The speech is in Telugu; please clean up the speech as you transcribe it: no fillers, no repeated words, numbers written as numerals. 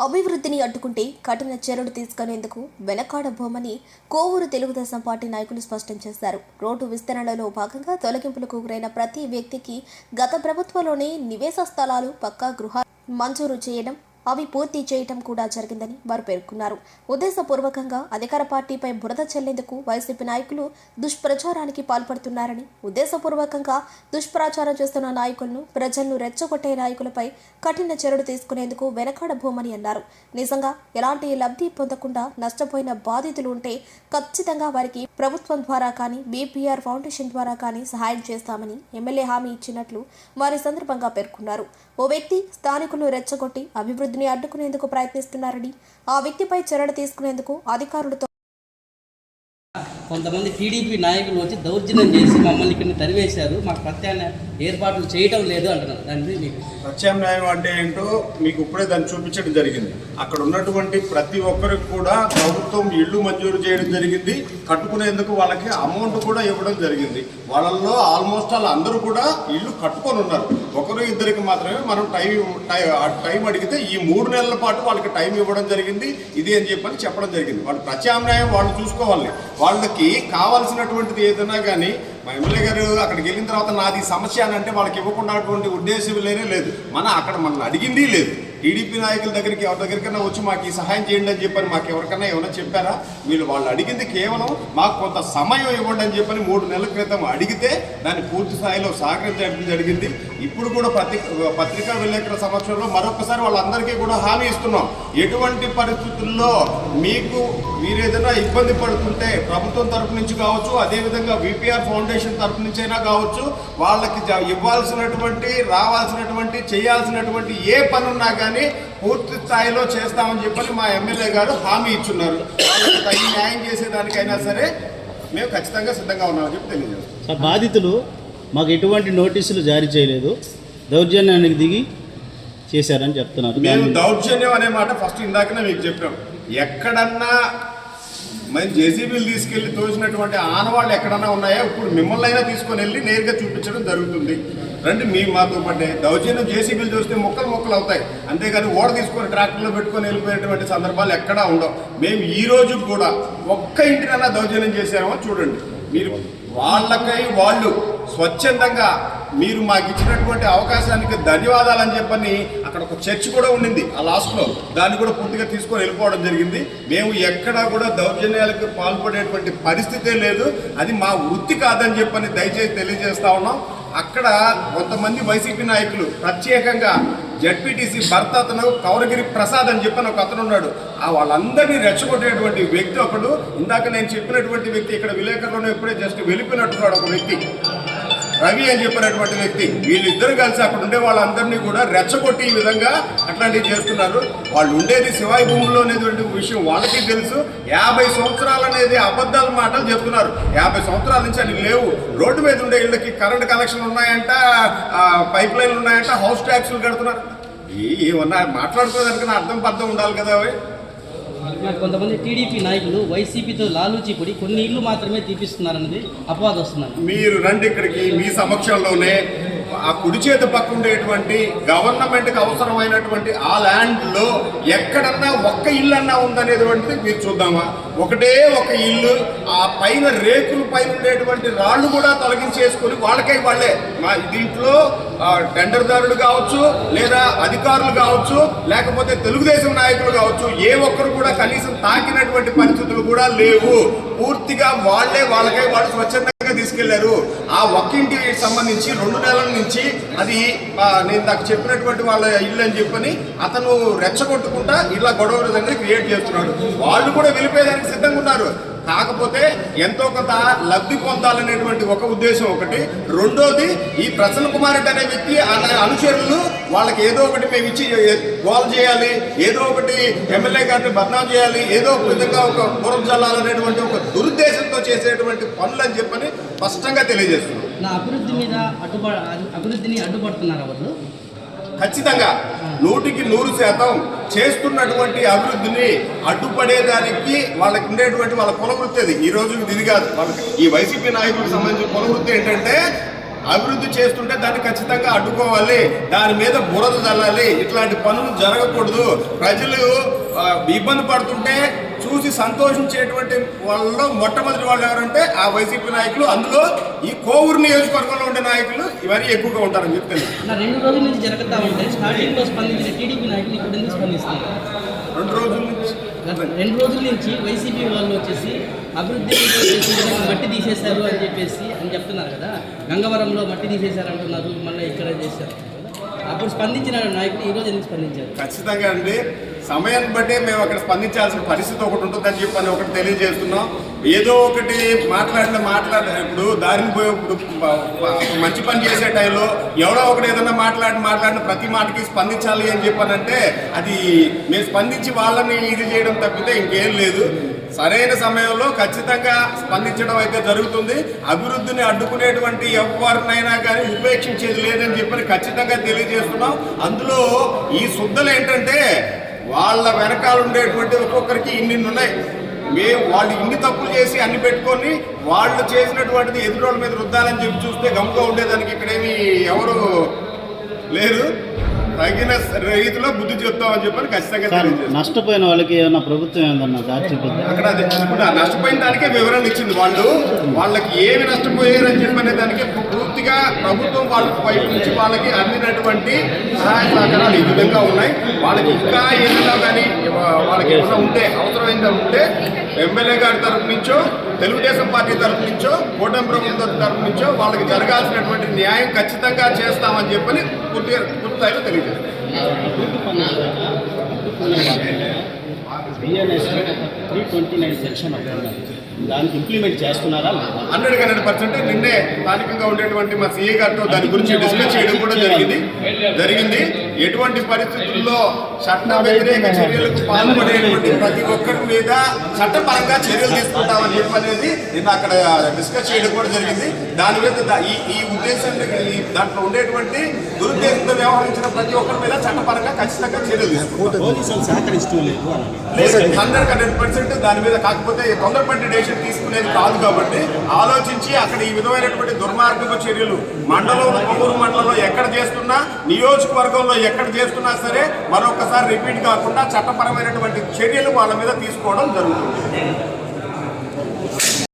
అభివృద్ధిని అడ్డుకుంటే కఠిన చర్యలు తీసుకునేందుకు వెనకాడబోమని కోవూరు తెలుగుదేశం పార్టీ నాయకులు స్పష్టం చేశారు. రోడ్డు విస్తరణలో భాగంగా తొలగింపులకు గురైన ప్రతి వ్యక్తికి గత ప్రభుత్వంలోనే నివేశ స్థలాలు, పక్కా గృహాలు మంజూరు చేయడం, అవి పూర్తి చేయటం కూడా జరిగిందని వారు పేర్కొన్నారు. ఉద్దేశపూర్వకంగా అధికార పార్టీపై బురద చల్లేందుకు వైసీపీ నాయకులు దుష్ప్రచారానికి పాల్పడుతున్నారని, ఉద్దేశపూర్వకంగా దుష్ప్రచారం చేస్తున్న నాయకులను, ప్రజలను రెచ్చగొట్టే నాయకులపై కఠిన చర్యలు తీసుకునేందుకు వెనకాడబోమని అన్నారు. నిజంగా ఎలాంటి లబ్ధి పొందకుండా నష్టపోయిన బాధితులు ఉంటే ఖచ్చితంగా వారికి ప్రభుత్వం ద్వారా కానీ, బీపీఆర్ ఫౌండేషన్ ద్వారా కానీ సహాయం చేస్తామని ఎమ్మెల్యే హామీ ఇచ్చినట్లు వారి సందర్భంగా పేర్కొన్నారు. ఓ వ్యక్తి స్థానికులను రెచ్చగొట్టి అభివృద్ధిని అడ్డుకునేందుకు ప్రయత్నిస్తున్నారని, ఆ వ్యక్తిపై చర్యలు తీసుకునేందుకు అధికారులతో కొంతమంది టీడీపీ నాయకులు వచ్చి దౌర్జన్యం చేసి మమ్మల్ని ఇక్కడ తరివేశారు, మాకు ప్రత్యామ్నాయ ఏర్పాట్లు చేయటం లేదు అంటున్నారు. దాన్ని మీకు ప్రత్యామ్నాయం అంటే ఏంటో మీకు ఇప్పుడే దాన్ని చూపించడం జరిగింది. అక్కడ ఉన్నటువంటి ప్రతి ఒక్కరికి కూడా ప్రభుత్వం ఇళ్ళు మంజూరు చేయడం జరిగింది. కట్టుకునేందుకు వాళ్ళకి అమౌంట్ కూడా ఇవ్వడం జరిగింది. వాళ్ళల్లో ఆల్మోస్ట్ అందరూ కూడా ఇల్లు కట్టుకొని ఉన్నారు. ఒకరు ఇద్దరికి మాత్రమే మనం టైం అడిగితే ఈ 3 నెలల పాటు వాళ్ళకి టైం ఇవ్వడం జరిగింది. ఇది అని చెప్పడం జరిగింది. వాళ్ళు ప్రత్యామ్నాయం వాళ్ళు చూసుకోవాలి. వాళ్ళకి కావాల్సినటువంటిది ఏదైనా కానీ మా ఎమ్మెల్యే గారు అక్కడికి వెళ్ళిన తర్వాత నాది సమస్య అని అంటే వాళ్ళకి ఇవ్వకుండా ఉద్దేశం లేదు. మనల్ని అడిగింది లేదు. టీడీపీ నాయకుల దగ్గరికి ఎవరి దగ్గరికైనా వచ్చి మాకు ఈ సహాయం చేయండి అని చెప్పని మాకు ఎవరికైనా ఏమైనా చెప్పారా? వాళ్ళు అడిగింది కేవలం మాకు కొంత సమయం ఇవ్వండి అని చెప్పని 3 నెలల క్రితం అడిగితే దాన్ని పూర్తి స్థాయిలో సహకరించడం జరిగింది. ఇప్పుడు కూడా పత్రికా విలేకరుల సమక్షంలో మరొకసారి వాళ్ళందరికీ కూడా హామీ ఇస్తున్నాం. ఎటువంటి పరిస్థితుల్లో మీరేదైనా ఇబ్బంది పడుతుంటే ప్రభుత్వం తరపు నుంచి కావచ్చు, అదేవిధంగా బీపీఆర్ ఫౌండేషన్ తరపు నుంచి అయినా కావచ్చు, వాళ్ళకి ఇవ్వాల్సినటువంటి, రావాల్సినటువంటి, చేయాల్సినటువంటి ఏ పనున్నా కానీ పూర్తి స్థాయిలో చేస్తామని చెప్పని మా ఎమ్మెల్యే గారు హామీ ఇచ్చున్నారు. ఈ న్యాయం చేసేదానికైనా సరే మేము ఖచ్చితంగా సిద్ధంగా ఉన్నామని చెప్పి తెలియజేస్తాం. బాధితులు మాకు ఎటువంటి నోటీసులు జారీ చేయలేదు, దౌర్జన్యానికి దిగి చేశారని చెప్తున్నారు. మేము దౌర్జన్యం అనే మాట ఫస్ట్ ఇందాకనే మీకు చెప్పాం. ఎక్కడన్నా మేము జేసీబీలు తీసుకెళ్లి తోసినటువంటి ఆనవాళ్ళు ఎక్కడన్నా ఉన్నాయా? ఇప్పుడు మిమ్మల్ని అయినా తీసుకొని వెళ్ళి నేరుగా చూపించడం జరుగుతుంది. రండి, మాతో పడ్డే దౌర్జన్యం జేసీబీలు చూస్తే మొక్కలు అవుతాయి. అంతేగాని ఓడ తీసుకొని ట్రాక్టర్లో పెట్టుకొని వెళ్ళిపోయేటువంటి సందర్భాలు ఎక్కడా ఉండవు. మేము ఈ రోజు కూడా ఒక్క ఇంటినైనా దౌర్జన్యం చేశామో చూడండి. మీరు వాళ్ళకై వాళ్ళు స్వచ్ఛందంగా మీరు మాకు ఇచ్చినటువంటి అవకాశానికి ధన్యవాదాలని చెప్పని అక్కడ ఒక చర్చ్ కూడా ఉండింది ఆ లాస్ట్లో, దాన్ని కూడా పూర్తిగా తీసుకొని వెళ్ళిపోవడం జరిగింది. మేము ఎక్కడా కూడా దౌర్జన్యాలకు పాల్పడేటువంటి పరిస్థితే లేదు. అది మా వృత్తి కాదని చెప్పని దయచేసి తెలియజేస్తా ఉన్నాం. అక్కడ కొంతమంది వైసీపీ నాయకులు ప్రత్యేకంగా జడ్పీటీసీ భర్త అతను కౌరగిరి ప్రసాద్ అని చెప్పని ఒక అతను ఉన్నాడు. వాళ్ళందరినీ రెచ్చగొట్టేటువంటి వ్యక్తి ఒకడు. ఇందాక నేను చెప్పినటువంటి వ్యక్తి ఇక్కడ విలేకరులను ఎప్పుడే జస్ట్ వెళ్ళిపోయినట్టున్నాడు ఒక వ్యక్తి, రవి అని చెప్పినటువంటి వ్యక్తి. వీళ్ళిద్దరు కలిసి అక్కడ ఉండే వాళ్ళందరినీ కూడా రెచ్చగొట్టి ఈ విధంగా అట్లాంటివి చేస్తున్నారు. వాళ్ళు ఉండేది శివాయి భూముల్లో అనేటువంటి విషయం వాళ్ళకి తెలుసు. 50 సంవత్సరాలు అనేది అబద్ధాల మాటలు చెప్తున్నారు. 50 సంవత్సరాల నుంచి అని లేవు. రోడ్డు మీద ఉండే ఇళ్ళకి కరెంట్ కనెక్షన్ ఉన్నాయంట, పైప్ లైన్లు ఉన్నాయంట, హౌస్ ట్యాక్స్లు కడుతున్నారు. ఏమన్నా మాట్లాడుకోవడానికి అర్థం ఉండాలి కదా. కొంతమంది టీడీపీ నాయకులు వైసీపీతో లాలూచిపడి కొన్ని ఇళ్ళు మాత్రమే తీపిస్తున్నారన్నది అపవాదం వస్తున్నారు. మీరు రండి ఇక్కడికి, మీ సమక్షంలోనే ఆ కుడి చేతి పక్క ఉండేటువంటి గవర్నమెంట్కి అవసరమైనటువంటి ఆ ల్యాండ్లో ఎక్కడన్నా ఒక్క ఇల్లు అన్నా ఉందనేటువంటిది మీరు చూద్దామా? ఒకటే ఒక ఇల్లు, ఆ పైన రేకుల పైన ఉండేటువంటి రాళ్ళు కూడా తొలగించేసుకొని వాళ్ళే దీంట్లో టెండర్దారులు కావచ్చు, లేదా అధికారులు కావచ్చు, లేకపోతే తెలుగుదేశం నాయకులు కావచ్చు, ఏ ఒక్కరు కూడా కనీసం తాకినటువంటి పరిస్థితులు కూడా లేవు. పూర్తిగా వాళ్ళకే స్వచ్ఛందంగా తీసుకెళ్లారు. ఆ ఒక్కింటికి సంబంధించి 2 నెలల నుంచి అది నేను నాకు చెప్పినటువంటి వాళ్ళ ఇల్లు అని చెప్పని అతను రెచ్చగొట్టుకుంటా ఇలా గొడవ విధంగా క్రియేట్ చేస్తున్నాడు. వాళ్ళు కూడా వెళ్ళిపోయేదానికి సిద్ధంగా ఉన్నారు. కాకపోతే ఎంతో కొంత లబ్ధి పొందాలనేటువంటి ఒక ఉద్దేశం ఒకటి. రెండోది, ఈ ప్రసన్న కుమార్ రెడ్డి అనే వ్యక్తి అనుచరులు వాళ్ళకి ఏదో ఒకటి మేము ఇచ్చి గోల్ చేయాలి, ఏదో ఒకటి ఎమ్మెల్యే గారిని బదనాం చేయాలి, ఏదో ఒక విధంగా ఒక పూర్వం చల్లాలనేటువంటి ఒక దురుద్దేశంతో చేసేటువంటి పనులు అని చెప్పని స్పష్టంగా తెలియజేస్తున్నాం. నా అభివృద్ధిని అడ్డుపడుతున్నారు వాళ్ళు. ఖచ్చితంగా 100కి 100% చేస్తున్నటువంటి అభివృద్ధిని అడ్డుపడేదానికి వాళ్ళకి ఉండేటువంటి వాళ్ళ కులవృత్తి అది. ఈ రోజు ఇది కాదు. వాళ్ళకి ఈ వైసీపీ నాయకులకు సంబంధించిన కులవృత్తి ఏంటంటే అభివృద్ధి చేస్తుంటే దాన్ని ఖచ్చితంగా అడ్డుకోవాలి, దాని మీద బురద చల్లాలి, ఇట్లాంటి పనులు జరగకూడదు. ప్రజలు ఇబ్బంది పడుతుంటే చూసి సంతోషించేటువంటి వాళ్ళలో మొట్టమొదటి వాళ్ళు ఎవరంటే ఆ వైసీపీ నాయకులు, అందులో ఈ కోవూరు నియోజకవర్గంలో ఉండే నాయకులు ఇవన్నీ ఎక్కువగా ఉంటారని చెప్తాను. 2 రోజుల నుంచి జరుగుతూ ఉంటే స్టార్టింగ్లో స్పందించిన టీడీపీ నాయకులు ఇప్పుడు ఎందుకు స్పందిస్తున్నారు? 2 రోజుల నుంచి వైసీపీ వాళ్ళు వచ్చేసి అభివృద్ధి మట్టి తీసేశారు అని చెప్తున్నారు కదా. గంగవరంలో మట్టి తీసేశారు అంటున్నారు, మళ్ళీ ఇక్కడ చేశారు. అప్పుడు స్పందించిన నాయకులు ఈరోజు ఎందుకు స్పందించారు? ఖచ్చితంగా అండి, సమయాన్ని బట్టే మేము అక్కడ స్పందించాల్సిన పరిస్థితి ఒకటి ఉంటుందని చెప్పని ఒకటి తెలియజేస్తున్నాం. ఏదో ఒకటి ఇప్పుడు దారిని పోయి మంచి పని చేసే టైంలో ఎవడో ఒకటి ఏదన్నా మాట్లాడిన ప్రతి మాటకి స్పందించాలి అని చెప్పానంటే అది మేము స్పందించి వాళ్ళని ఇది చేయడం తప్పితే ఇంకేం లేదు. సరైన సమయంలో ఖచ్చితంగా స్పందించడం అయితే జరుగుతుంది. అభివృద్ధిని అడ్డుకునేటువంటి ఎవరినైనా కానీ ఉపేక్షించేది లేదని చెప్పని ఖచ్చితంగా తెలియజేస్తున్నాం. అందులో ఈ శుద్ధలు ఏంటంటే వాళ్ళ వెనకాల ఉండేటువంటి ఒక్కొక్కరికి ఇన్ని ఉన్నాయి. వాళ్ళు ఇన్ని తప్పులు చేసి అన్ని పెట్టుకొని వాళ్ళు చేసినటువంటిది ఎదురోళ్ళ మీద రుద్దాలని చెప్పి చూస్తే గమ్ముగా ఉండేదానికి ఇక్కడేమి ఎవరు లేరు. తగిన రీతిలో బుద్ధి చెప్తామని చెప్పని ఖచ్చితంగా తెలియజేస్తారు. నష్టపోయిన వాళ్ళకి ఏమన్నా ప్రభుత్వం ఏందన్నా అక్కడ అదే ఇప్పుడు ఆ నష్టపోయిన దానికే వివరణ ఇచ్చింది. వాళ్ళకి ఏమి నష్టపోయారని చెప్పనే దానికి పూర్తిగా ప్రభుత్వం వాళ్ళ వైపు నుంచి వాళ్ళకి అందినటువంటి సహాయ సహకారాలు ఈ విధంగా ఉన్నాయి. వాళ్ళకి ఇంకా ఏదైనా కానీ వాళ్ళకి ఏమైనా ఉంటే అవసరమైందా ఉంటే ఎమ్మెల్యే గారి తరఫు నుంచో తెలుగుదేశం పార్టీ తరఫు నుంచో కూటమి ప్రభుత్వం తరఫు నుంచో వాళ్ళకి జరగాల్సినటువంటి న్యాయం ఖచ్చితంగా చేస్తామని చెప్పని పూర్తిగా తెలియజేస్తాం. బిఎన్ఎస్ 329 సెక్షన్ దానికి ఇంప్లిమెంట్ చేస్తున్నారా? 100% నిన్నే స్థానికంగా ఉండేటువంటి మా సిఐ గారితో దాని గురించి డిస్కస్ చేయడం కూడా జరిగింది. ఎటువంటి పరిస్థితుల్లో చట్ట వ్యతిరేక చర్యలకు పాల్పడేటువంటి ప్రతి ఒక్కరి మీద చట్టపరంగా చర్యలు తీసుకుంటామని చెప్పనేది నిన్న అక్కడ డిస్కస్ చేయడం కూడా జరిగింది. దాని మీద ఈ ఉద్దేశం దాంట్లో ఉండేటువంటి దురుద్దేశంతో వ్యవహరించిన ప్రతి ఒక్కరి మీద చట్టపరంగా ఖచ్చితంగా చర్యలు తీసుకుంటాం. 100% దాని మీద. కాకపోతే తొందరపడి డెసిషన్ తీసుకునేది కాదు కాబట్టి ఆలోచించి అక్కడ ఈ విధమైనటువంటి దుర్మార్గపు చర్యలు మండలంలో కొవ్వూరు మండలంలో ఎక్కడ చేస్తున్నా, నియోజకవర్గంలో ఎక్కడ చేస్తున్నా సరే మరొకసారి రిపీట్ కాకుండా చట్టపరమైనటువంటి చర్యలు వాళ్ళ మీద తీసుకోవడం జరుగుతుంది.